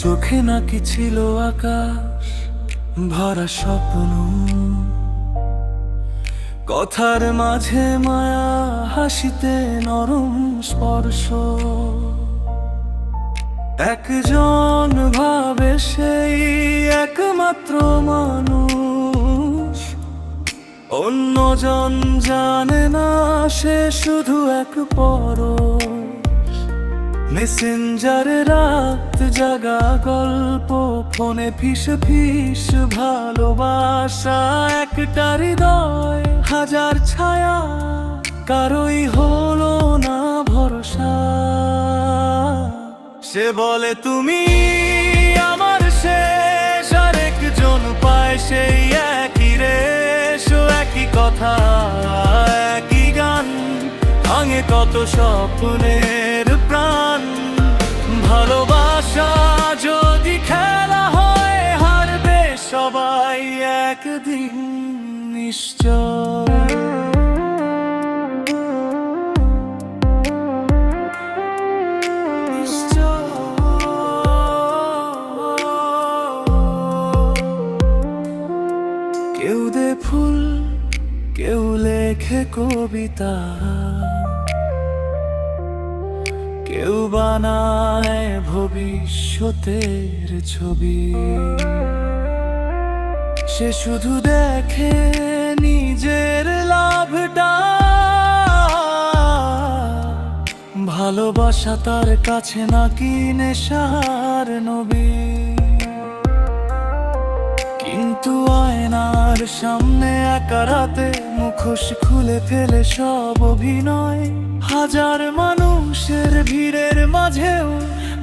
চোখে নাকি ছিল আকাশ ভরা স্বপ্ন, কথার মাঝে মায়া, হাসিতে নরম স্পর্শ। একজন ভাবে সেই একমাত্র মানুষ, অন্যজন জানে না সে শুধু এক পরশ। মেসেঞ্জারে রাত জাগা গল্প, ফোনে ফিস ফিস ভালোবাসা। একটা হৃদয় হাজার ছায়া, কারোই হলো না ভরসা। সে বলে তুমি আমার শেষ, আরেকজন পায় সেই একই রেশ। একই কথা একই গান, ভাঙে কত স্বপ্নের প্রাণ। ভালোবাসা যদি খেলা হয়, হারবে সবাই একদিন নিশ্চয়। কেউ দে ফুল, কেউ লেখে কবিতা, কেউ বানায় ভবিষ্যতের ছবি। সে শুধু দেখে নিজের লাভটা, ভালোবাসা তার কাছে নাকি নেশার নবী। কিন্তু আয়নার সামনে একা রাতে মুখোশ খুলে ফেলে সব অভিনয়। হাজার মানুষের ভিড়ের মাঝেও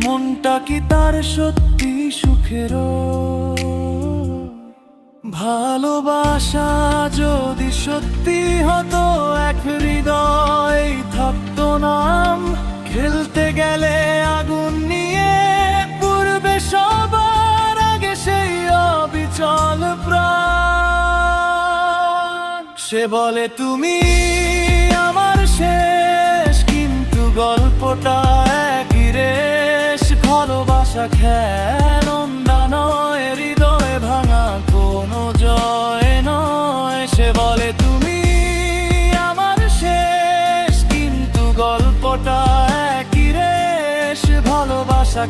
মনটা কি তার সত্যি সুখের? ভালোবাসা যদি সত্যি হতো, এক হৃদয় থাকতো নাম। খেলতে গেলে আগুন নিয়ে পূর্বে সবার আগে সেই অবিচল প্রাণ। সে বলে তুমি আমার শেষ, কিন্তু গল্পটা একই রেশ। ভালোবাসা খেলনা নয়, হৃদয় ভাঙা কোনো জয় নয়। সে বলে তুমি আমার শেষ, কিন্তু গল্পটা একই রেশ। ভালোবাসা